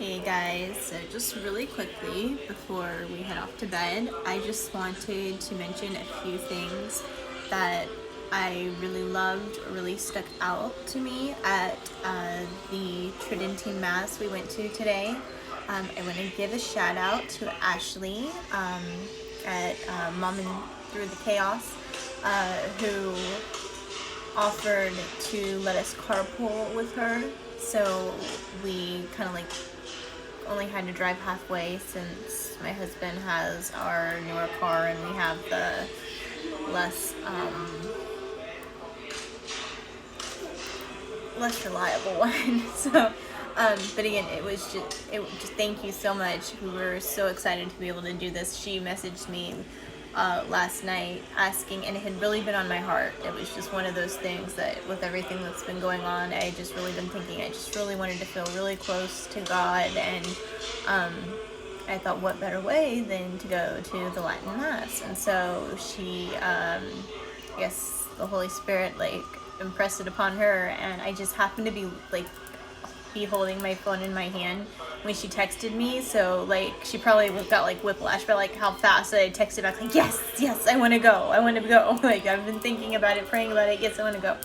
Hey guys, so just really quickly before we head off to bed, I just wanted to mention a few things that I really loved, really stuck out to me at the Tridentine Mass we went to today. I want to give a shout out to Ashley at Mom and Through the Chaos, who offered to let us carpool with her. So we kind of only had to drive halfway since my husband has our newer car and we have the less reliable one. So but again, it was just thank you so much. We were so excited to be able to do this. She messaged me last night asking, and it had really been on my heart. It was just one of those things that with everything that's been going on, I just really been thinking I just really wanted to feel really close to God, and I thought what better way than to go to the Latin Mass. And so she yes, the Holy Spirit impressed it upon her, and I just happened to be holding my phone in my hand when she texted me, so she probably got whiplash by how fast I texted back yes, I want to go. I've been thinking about it, praying about it. Yes, I want to go.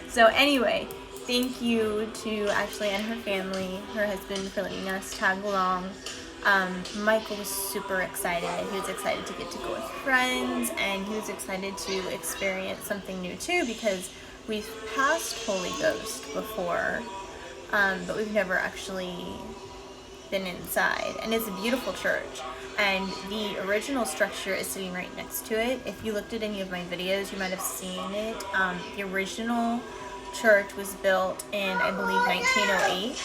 So anyway, thank you to Ashley and her family, her husband, for letting us tag along. Michael was super excited. He was excited to get to go with friends, and he was excited to experience something new too, because we've passed Holy Ghost before, but we've never actually been inside. And it's a beautiful church, and the original structure is sitting right next to it. If you looked at any of my videos, you might have seen it. The original church was built in, I believe, 1908,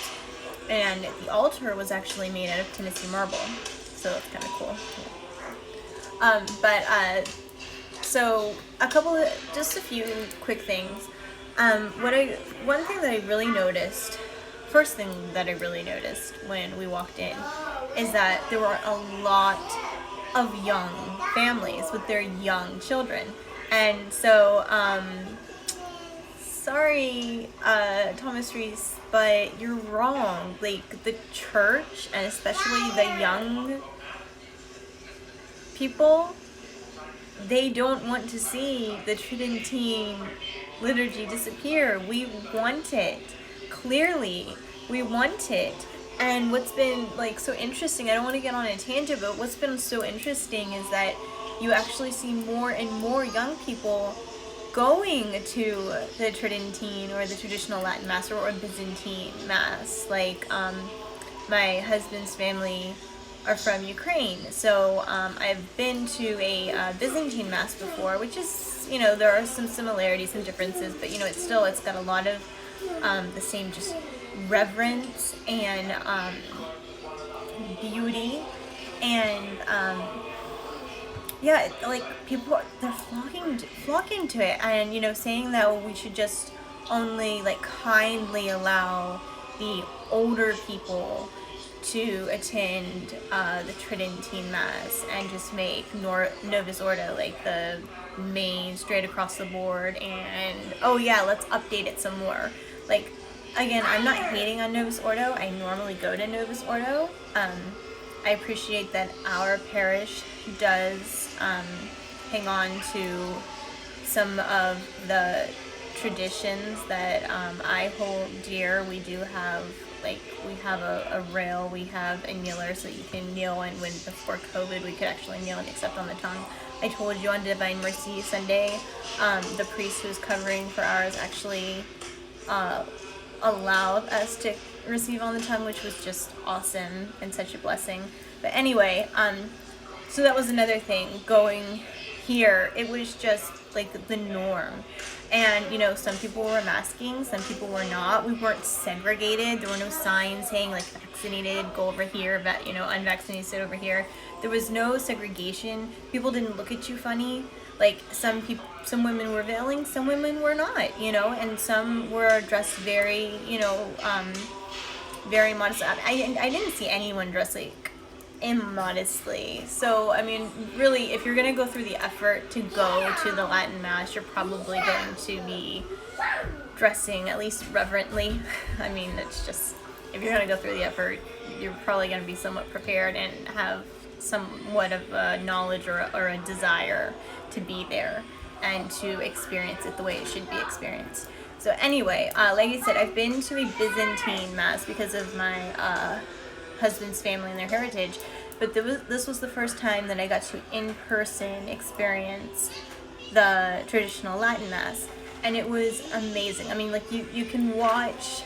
and the altar was actually made out of Tennessee marble, so that's kind of cool. So just a few quick things. First thing that I really noticed when we walked in is that there were a lot of young families with their young children. And so, sorry, Thomas Reese, but you're wrong. The church, and especially the young people, they don't want to see the Tridentine liturgy disappear. We want it. Clearly, we want it. And what's been so interesting, I don't want to get on a tangent, but what's been so interesting is that you actually see more and more young people going to the Tridentine or the traditional Latin Mass or Byzantine Mass. My husband's family are from Ukraine, so I've been to a Byzantine Mass before, which is, there are some similarities, some differences, but it's got a lot of the same just reverence and beauty, and people, they're flocking to it, and saying that we should just only kindly allow the older people to attend the Tridentine Mass and just make Novus Ordo the main straight across the board, and let's update it some more. Again, I'm not hating on Novus Ordo. I normally go to Novus Ordo. I appreciate that our parish does hang on to some of the traditions that I hold dear. We do have we have a rail, we have a kneeler so that you can kneel, and when before COVID we could actually kneel and accept on the tongue. I told you on Divine Mercy Sunday, the priest who's covering for ours actually allowed us to receive on the tongue, which was just awesome and such a blessing. But anyway, so that was another thing. Going here, it was just the norm. And some people were masking, some people were not. We weren't segregated. There were no signs saying vaccinated, go over here, unvaccinated, sit over here. There was no segregation. People didn't look at you funny. Some women were veiling, some women were not, and some were dressed very, very modest. I didn't see anyone dressed immodestly. So, I mean, really, if you're going to go through the effort to go to the Latin Mass, you're probably going to be dressing at least reverently. I mean, it's just if you're going to go through the effort, you're probably going to be somewhat prepared and have somewhat of a knowledge or a desire to be there and to experience it the way it should be experienced. So anyway, like I said, I've been to a Byzantine Mass because of my husband's family and their heritage, but this was the first time that I got to in person experience the traditional Latin Mass, and it was amazing. I mean, like you can watch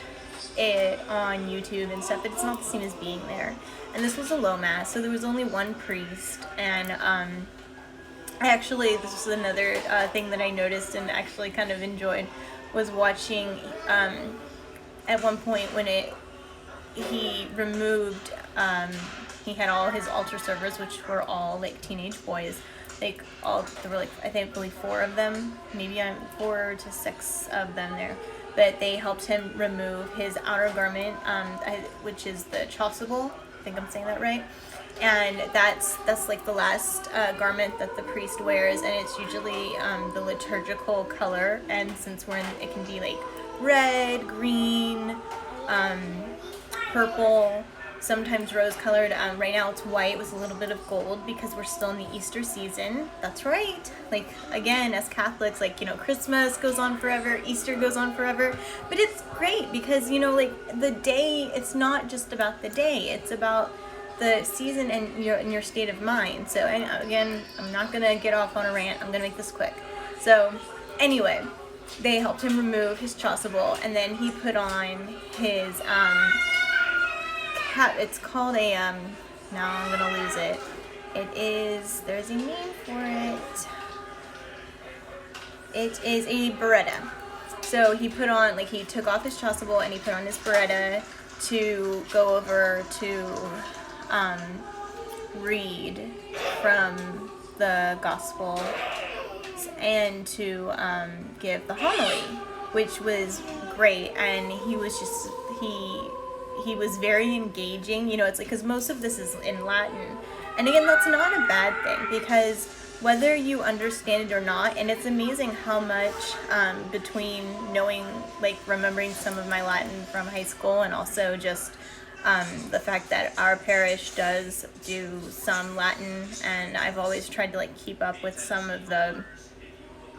it on YouTube and stuff, but it's not the same as being there. And this was a low Mass, so there was only one priest, and this was another thing that I noticed and actually kind of enjoyed, was watching at one point when he removed, he had all his altar servers, which were all like teenage boys. There were like, I believe 4 of them, maybe 4 to 6 of them there. But they helped him remove his outer garment, which is the chasuble. I think I'm saying that right. And that's like the last garment that the priest wears, and it's usually the liturgical color. And since it can be like red, green, purple, sometimes rose-colored. Right now it's white with a little bit of gold because we're still in the Easter season. That's right. Like, again, as Catholics, like, Christmas goes on forever, Easter goes on forever. But it's great because, like, the day, it's not just about the day. It's about the season and your state of mind. So, and again, I'm not going to get off on a rant. I'm going to make this quick. So, anyway, they helped him remove his chasuble, and then he put on his, it's called a, now I'm going to lose it. There's a name for it. It is a beretta. So he put on, he took off his chasuble and he put on his beretta to go over to read from the gospel and to give the homily, which was great. And he was just, he was very engaging. It's like, because most of this is in Latin. And again, that's not a bad thing, because whether you understand it or not, and it's amazing how much between knowing, remembering some of my Latin from high school, and also just the fact that our parish does do some Latin, and I've always tried to keep up with some of the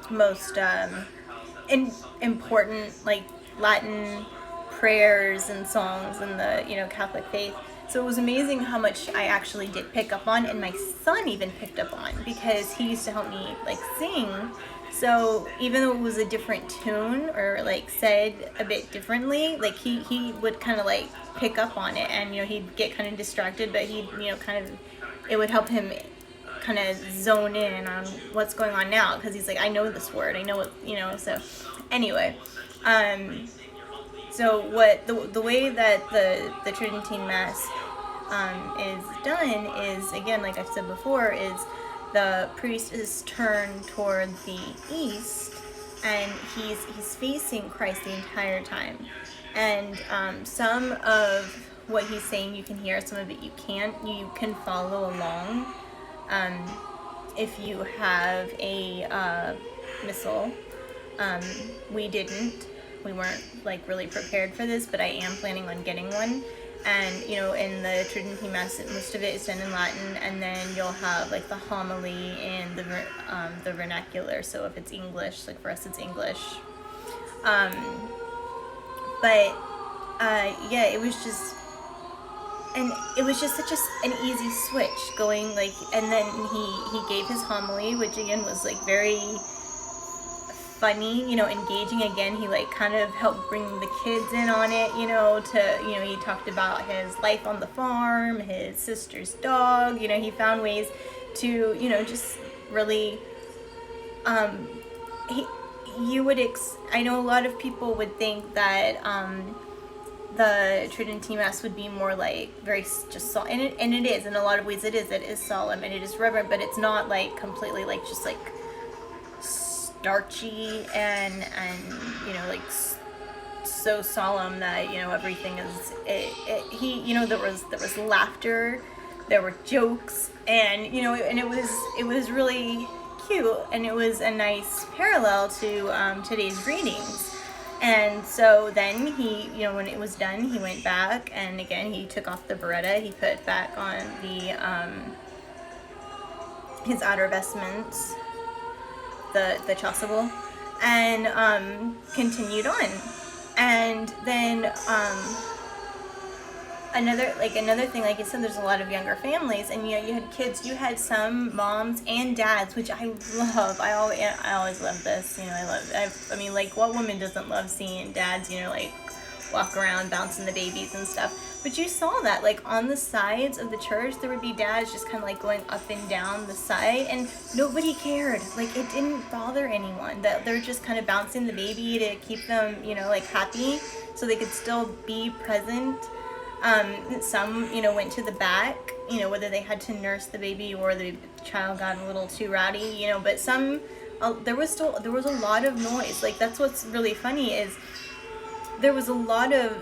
most important Latin prayers and songs in the Catholic faith. So it was amazing how much I actually did pick up on, and my son even picked up on, because he used to help me sing. So even though it was a different tune or said a bit differently, he would kind of pick up on it, and he'd get kind of distracted, but he'd it would help him kind of zone in on what's going on now, because he's I know this word, I know what so anyway. So what the way that the Tridentine Mass is done is, again, like I've said before, is the priest is turned toward the east, and he's facing Christ the entire time. And some of what he's saying you can hear, some of it you can't. You can follow along if you have a missal. We didn't. We weren't really prepared for this, but I am planning on getting one. And in the Tridentine Mass, most of it is done in Latin, and then you'll have the homily in the vernacular. So if it's English, for us, it's English. Yeah, it was just, and it was just such an easy switch going and then he gave his homily, which again was very funny, engaging. Again, he kind of helped bring the kids in on it, he talked about his life on the farm, his sister's dog, he found ways to, just really, I know a lot of people would think that, the Tridentine Mass would be more very just solemn, and it is, in a lot of ways it is solemn, and it is reverent, but it's not completely just starchy and so solemn that everything is there was laughter, there were jokes, and and it was really cute, and it was a nice parallel to today's readings. And so then he, when it was done, he went back, and again, he took off the biretta, he put back on the, his outer vestments, the chasuble, and continued on. And then another thing, like I said, there's a lot of younger families, and you had kids, you had some moms and dads, which I love. I always love this. I mean, like, what woman doesn't love seeing dads, like, walk around bouncing the babies and stuff? But you saw that, like, on the sides of the church, there would be dads just kind of like going up and down the side, and nobody cared. Like, it didn't bother anyone. That they're just kind of bouncing the baby to keep them, like, happy, so they could still be present. Some, went to the back, whether they had to nurse the baby or the child got a little too rowdy, but some, there was a lot of noise. Like, that's what's really funny, is there was a lot of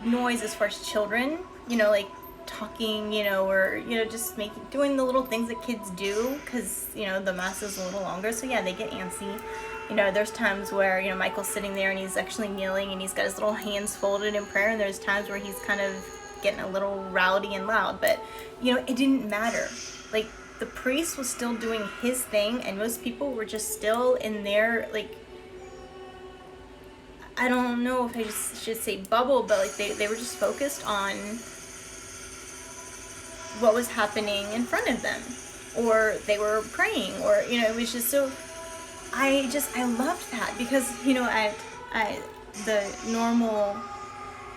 noise as far as children, like talking, or, just doing the little things that kids do, because, the mass is a little longer, so yeah, they get antsy. There's times where, Michael's sitting there and he's actually kneeling and he's got his little hands folded in prayer, and there's times where he's kind of getting a little rowdy and loud, but, it didn't matter. Like, the priest was still doing his thing, and most people were just still in their, like, I don't know if I just should say bubble, but, like, they were just focused on what was happening in front of them, or they were praying, or, it was just so, I loved that, because,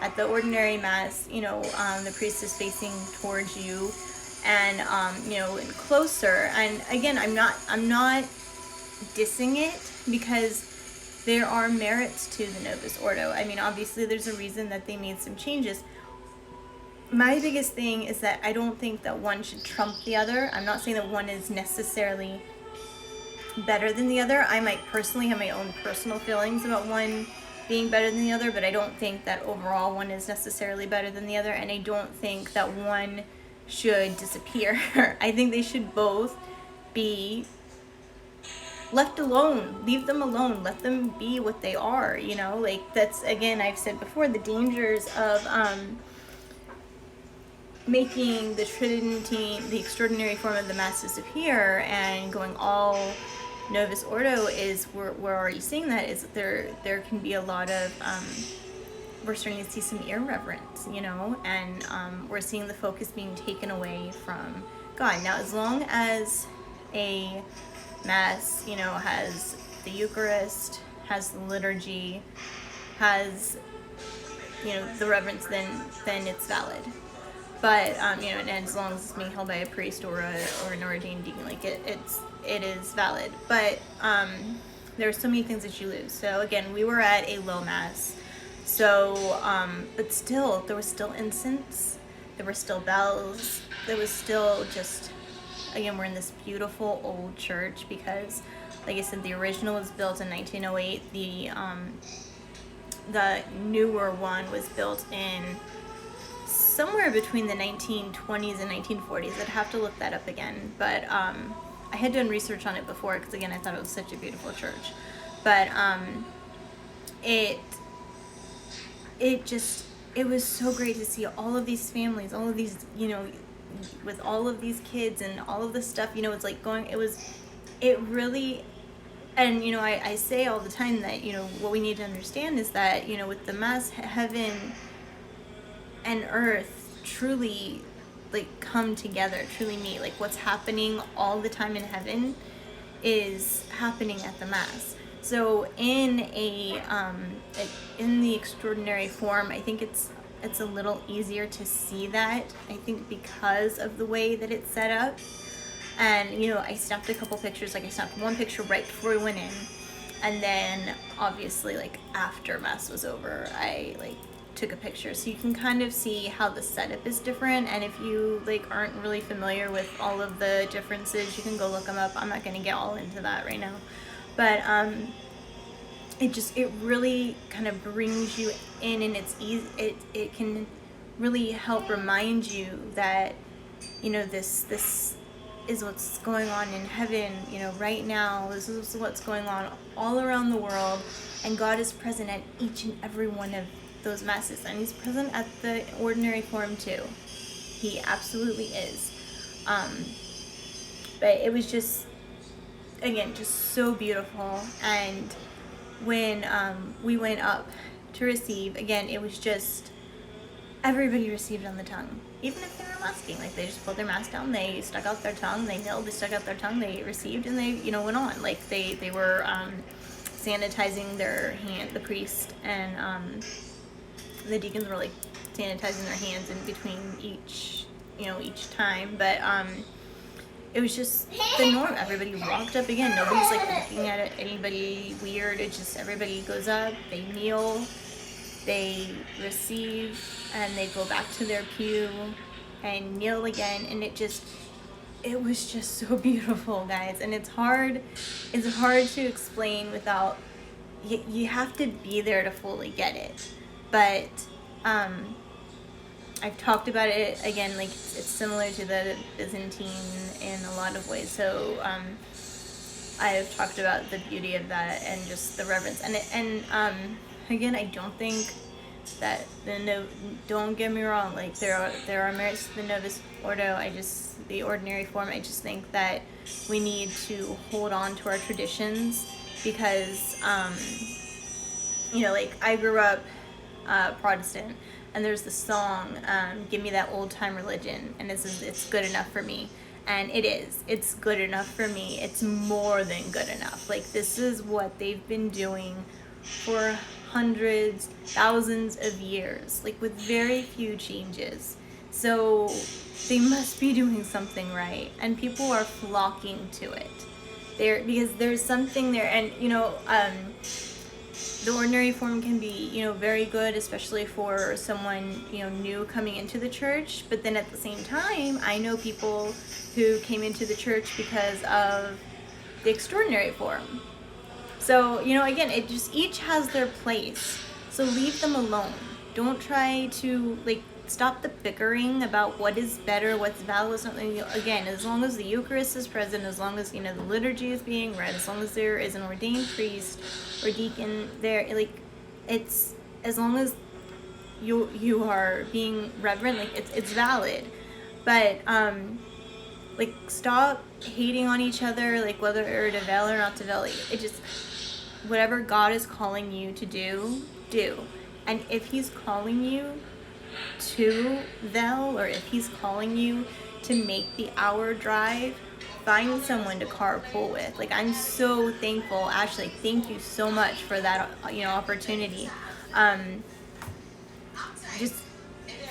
at the ordinary mass, the priest is facing towards you, and, and closer, and again, I'm not dissing it, because there are merits to the Novus Ordo. I mean, obviously there's a reason that they made some changes. My biggest thing is that I don't think that one should trump the other. I'm not saying that one is necessarily better than the other. I might personally have my own personal feelings about one being better than the other, but I don't think that overall one is necessarily better than the other, and I don't think that one should disappear. I think they should both be left alone. Leave them alone. Let them be what they are, like, that's, again, I've said before, the dangers of making the Tridentine, the extraordinary form of the Mass, disappear and going all Novus Ordo is, we're already seeing that, is that there can be a lot of, we're starting to see some irreverence, and we're seeing the focus being taken away from God. Now, as long as a Mass, has the Eucharist, has the liturgy, has, the reverence, then it's valid. But, and as long as it's being held by a priest or an ordained deacon, like, it is valid. But there are so many things that you lose. So again, we were at a low Mass. So, but still, there was still incense, there were still bells, there was still just, again, we're in this beautiful old church, because, like I said, the original was built in 1908. The newer one was built in somewhere between the 1920s and 1940s. I'd have to look that up again, but I had done research on it before, because again, I thought it was such a beautiful church. But it was so great to see all of these families, all of these, with all of these kids and all of this stuff, it's like it really, and, I say all the time that, what we need to understand is that, with the Mass, heaven and earth truly, like, come together, truly meet. Like, what's happening all the time in heaven is happening at the Mass. So in in the extraordinary form, I think it's a little easier to see that, I think, because of the way that it's set up. And, I snapped a couple pictures. Like, I snapped one picture right before we went in, and then obviously, like, after Mass was over, I, like, took a picture, so you can kind of see how the setup is different. And if you, like, aren't really familiar with all of the differences, you can go look them up. I'm not going to get all into that right now, but it really kind of brings you in, and it's easy. It can really help remind you that, this is what's going on in heaven, you know, right now. This is what's going on all around the world, and God is present at each and every one of those masses, and he's present at the ordinary form too. He absolutely is. But it was just, again, just so beautiful. And when we went up to receive, again, it was just, everybody received on the tongue, even if they were masking. Like, they just pulled their mask down, they stuck out their tongue, they knelt, they stuck out their tongue, they received, and they, you know, went on. Like, they were sanitizing their hand, the priest and the deacons were like sanitizing their hands in between each time. But it was just the norm. Everybody walked up again. Nobody's like looking at anybody weird. It's just everybody goes up, they kneel, they receive, and they go back to their pew and kneel again. And it was just so beautiful, guys. And it's hard to explain without, you have to be there to fully get it. But I've talked about it again, like it's similar to the Byzantine in a lot of ways. So I've talked about the beauty of that and just the reverence. And again, I don't think that don't get me wrong, like there are merits to the Novus Ordo. The ordinary form, I just think that we need to hold on to our traditions, because you know, like I grew up Protestant, and there's the song, give me that old time religion, and it's good enough for me. And it's good enough for me. It's more than good enough. Like, this is what they've been doing for hundreds, thousands of years, like with very few changes. So they must be doing something right, and people are flocking to it because there's something there. And you know, the ordinary form can be, you know, very good, especially for someone, you know, new coming into the church. But then at the same time, I know people who came into the church because of the extraordinary form. So, you know, again, it just, each has their place. So leave them alone. Don't try to, like, stop the bickering about what is better, what's valid, something. Again, as long as the Eucharist is present, as long as, you know, the liturgy is being read, as long as there is an ordained priest or deacon there, like, it's, as long as you are being reverent, like, it's valid. But like, stop hating on each other, like, whether to veil or not to veil. It just, whatever God is calling you to do. And if he's calling you to veil, or if he's calling you to make the hour drive, find someone to carpool with. Like, I'm so thankful, Ashley, thank you so much for that, you know, opportunity. Just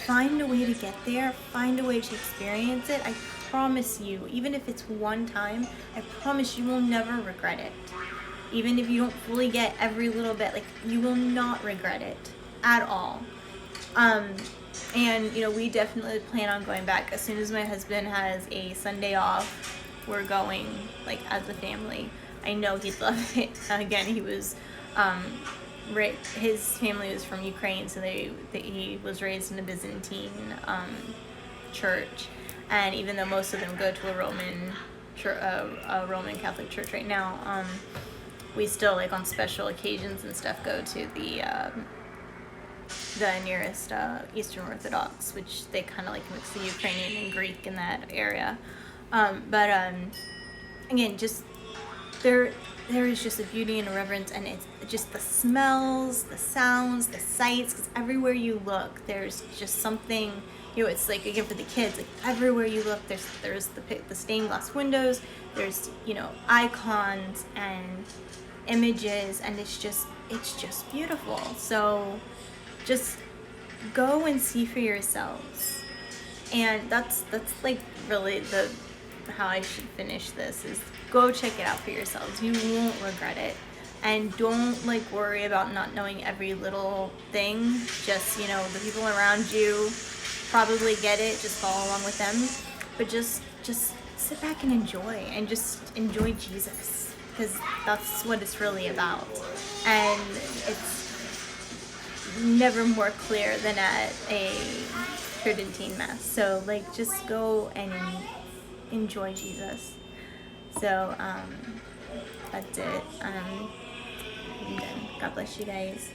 find a way to get there, find a way to experience it. I promise you, even if it's one time, I promise you will never regret it. Even if you don't fully get every little bit, like, you will not regret it at all. And, you know, we definitely plan on going back. As soon as my husband has a Sunday off, we're going, like, as a family. I know he'd love it. Again, he was, his family was from Ukraine, so he was raised in a Byzantine church. And even though most of them go to a Roman Catholic church right now, we still, like, on special occasions and stuff, go to the nearest Eastern Orthodox, which they kind of like mix the Ukrainian and Greek in that area. But again, just there is just a beauty and a reverence, and it's just the smells, the sounds, the sights, because everywhere you look, there's just something. You know, it's like, again, for the kids, like, everywhere you look, there's the stained glass windows, there's, you know, icons and images, and it's just beautiful. So just go and see for yourselves. And that's like really how I should finish this, is go check it out for yourselves. You won't regret it. And don't, like, worry about not knowing every little thing. Just, you know, the people around you probably get it, just follow along with them. But just sit back and just enjoy Jesus, because that's what it's really about. And it's never more clear than at a Tridentine Mass. So, like, just go and enjoy Jesus. So that's it. I'm done. God bless you guys.